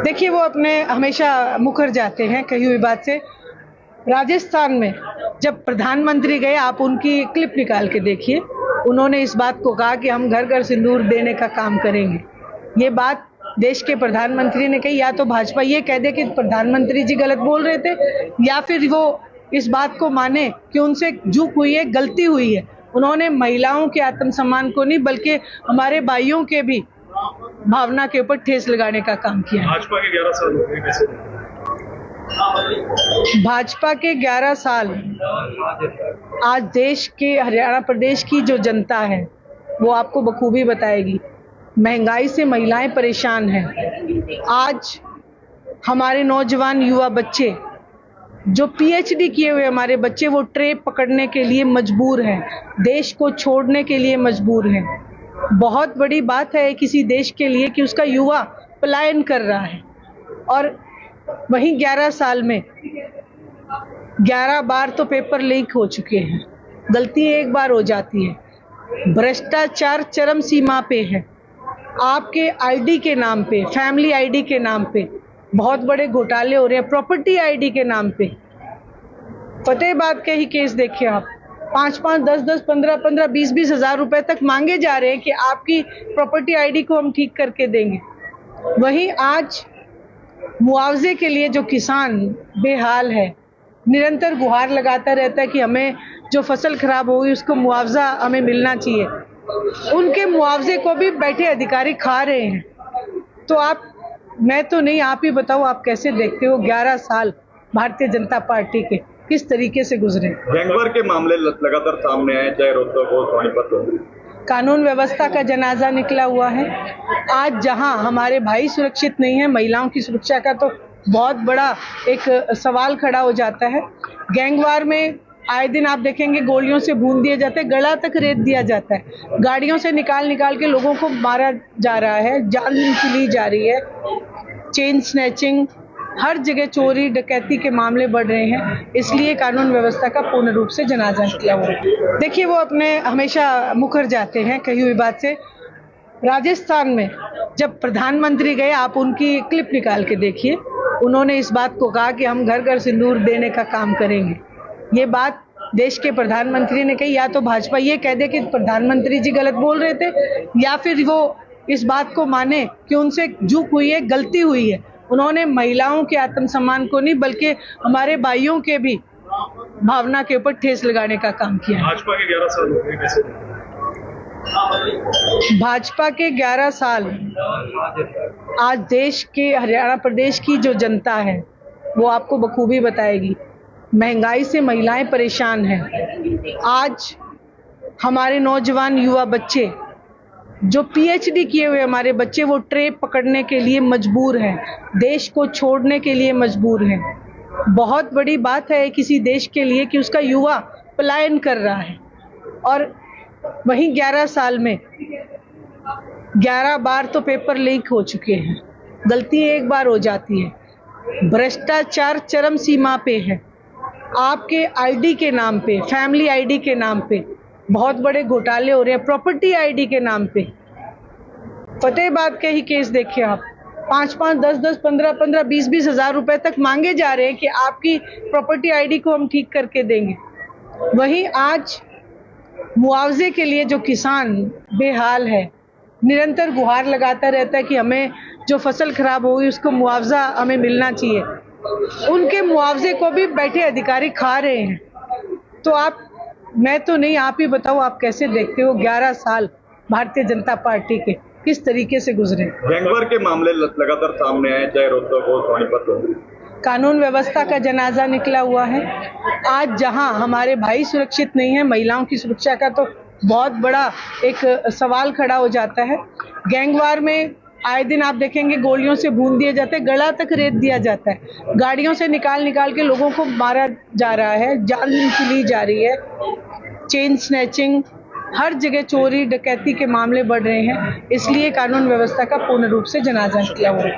देखिए, वो अपने हमेशा मुकर जाते हैं कही हुई बात से। राजस्थान में जब प्रधानमंत्री गए, आप उनकी क्लिप निकाल के देखिए, उन्होंने इस बात को कहा कि हम घर घर सिंदूर देने का काम करेंगे। ये बात देश के प्रधानमंत्री ने कही। या तो भाजपा ये कह दे कि प्रधानमंत्री जी गलत बोल रहे थे, या फिर वो इस बात को माने कि उनसे चूक हुई है, गलती हुई है। उन्होंने महिलाओं के आत्मसम्मान को नहीं बल्कि हमारे भाइयों के भी भावना के ऊपर ठेस लगाने का काम किया। भाजपा के 11 साल हो गए कैसे? भाजपा के 11 साल आज देश के हरियाणा प्रदेश की जो जनता है वो आपको बखूबी बताएगी। महंगाई से महिलाएं परेशान हैं। आज हमारे नौजवान युवा बच्चे जो पीएचडी किए हुए हमारे बच्चे, वो ट्रे पकड़ने के लिए मजबूर हैं, देश को छोड़ने के लिए मजबूर हैं। बहुत बड़ी बात है किसी देश के लिए कि उसका युवा पलायन कर रहा है, और वहीं 11 साल में 11 बार तो पेपर लीक हो चुके हैं। गलती एक बार हो जाती है। भ्रष्टाचार चरम सीमा पे है। आपके आईडी के नाम पे, फैमिली आईडी के नाम पे बहुत बड़े घोटाले हो रहे हैं। प्रॉपर्टी आईडी के नाम पे फतेहाबाद के ही केस देखिए आप, 5-5, 10-10, 15-15, 20-20 हजार रुपए तक मांगे जा रहे हैं कि आपकी प्रॉपर्टी आईडी को हम ठीक करके देंगे। वहीं आज मुआवजे के लिए जो किसान बेहाल है, निरंतर गुहार लगाता रहता है कि हमें जो फसल खराब होगी उसको मुआवजा हमें मिलना चाहिए, उनके मुआवजे को भी बैठे अधिकारी खा रहे हैं। तो आप, मैं तो नहीं, आप ही बताओ आप कैसे देखते हो 11 साल भारतीय जनता पार्टी के किस तरीके से गुजरे? गैंगवार के मामले लगातार सामने आए, चाहे रोहतक हो, सोनीपत हो। कानून व्यवस्था का जनाजा निकला हुआ है। आज जहां हमारे भाई सुरक्षित नहीं है, महिलाओं की सुरक्षा का तो बहुत बड़ा एक सवाल खड़ा हो जाता है। गैंगवार में आए दिन आप देखेंगे गोलियों से भून दिए जाते हैं, गला तक रेत दिया जाता है, गाड़ियों से निकाल के लोगों को मारा जा रहा है, जान ली जा रही है, चेन स्नैचिंग, हर जगह चोरी डकैती के मामले बढ़ रहे हैं। इसलिए कानून व्यवस्था का पूर्ण रूप से जनाजा निकला हुआ है। देखिए, वो अपने हमेशा मुकर जाते हैं कही हुई बात से। राजस्थान में जब प्रधानमंत्री गए, आप उनकी क्लिप निकाल के देखिए, उन्होंने इस बात को कहा कि हम घर घर सिंदूर देने का काम करेंगे। ये बात देश के प्रधानमंत्री ने कही। या तो भाजपा ये कह दे कि प्रधानमंत्री जी गलत बोल रहे थे, या फिर वो इस बात को माने कि उनसे चूक हुई है, गलती हुई है। उन्होंने महिलाओं के आत्मसम्मान को नहीं बल्कि हमारे भाइयों के भी भावना के ऊपर ठेस लगाने का काम किया। भाजपा के 11 साल हो गए कैसे? भाजपा के 11 साल आज देश के हरियाणा प्रदेश की जो जनता है वो आपको बखूबी बताएगी। महंगाई से महिलाएं परेशान हैं। आज हमारे नौजवान युवा बच्चे जो पीएचडी किए हुए हमारे बच्चे, वो ट्रे पकड़ने के लिए मजबूर हैं, देश को छोड़ने के लिए मजबूर हैं। बहुत बड़ी बात है किसी देश के लिए कि उसका युवा पलायन कर रहा है, और वहीं 11 साल में 11 बार तो पेपर लीक हो चुके हैं। गलती एक बार हो जाती है। भ्रष्टाचार चरम सीमा पे है। आपके आईडी के नाम पे, फैमिली आईडी के नाम पे बहुत बड़े घोटाले हो रहे हैं। प्रॉपर्टी आईडी के नाम पे फतेहाबाद के ही केस देखिए आप, 5-5, 10-10, 15-15, 20-20 हजार रुपए तक मांगे जा रहे हैं कि आपकी प्रॉपर्टी आईडी को हम ठीक करके देंगे। वहीं आज मुआवजे के लिए जो किसान बेहाल है, निरंतर गुहार लगाता रहता है कि हमें जो फसल खराब होगी उसको मुआवजा हमें मिलना चाहिए, उनके मुआवजे को भी बैठे अधिकारी खा रहे हैं। तो आप, मैं तो नहीं, आप ही बताओ आप कैसे देखते हो 11 साल भारतीय जनता पार्टी के किस तरीके से गुजरे? गैंगवार के मामले लगातार सामने आए, चाहे रोहतक हो, सोनीपत हो। कानून व्यवस्था का जनाजा निकला हुआ है। आज जहां हमारे भाई सुरक्षित नहीं है, महिलाओं की सुरक्षा का तो बहुत बड़ा एक सवाल खड़ा हो जाता है। गैंगवार में आए दिन आप देखेंगे गोलियों से भून दिए जाते हैं, गला तक रेत दिया जाता है, गाड़ियों से निकाल के लोगों को मारा जा रहा है, जान ली जा रही है, चेन स्नैचिंग, हर जगह चोरी डकैती के मामले बढ़ रहे हैं। इसलिए कानून व्यवस्था का पूर्ण रूप से जनाजा निकला हुआ है।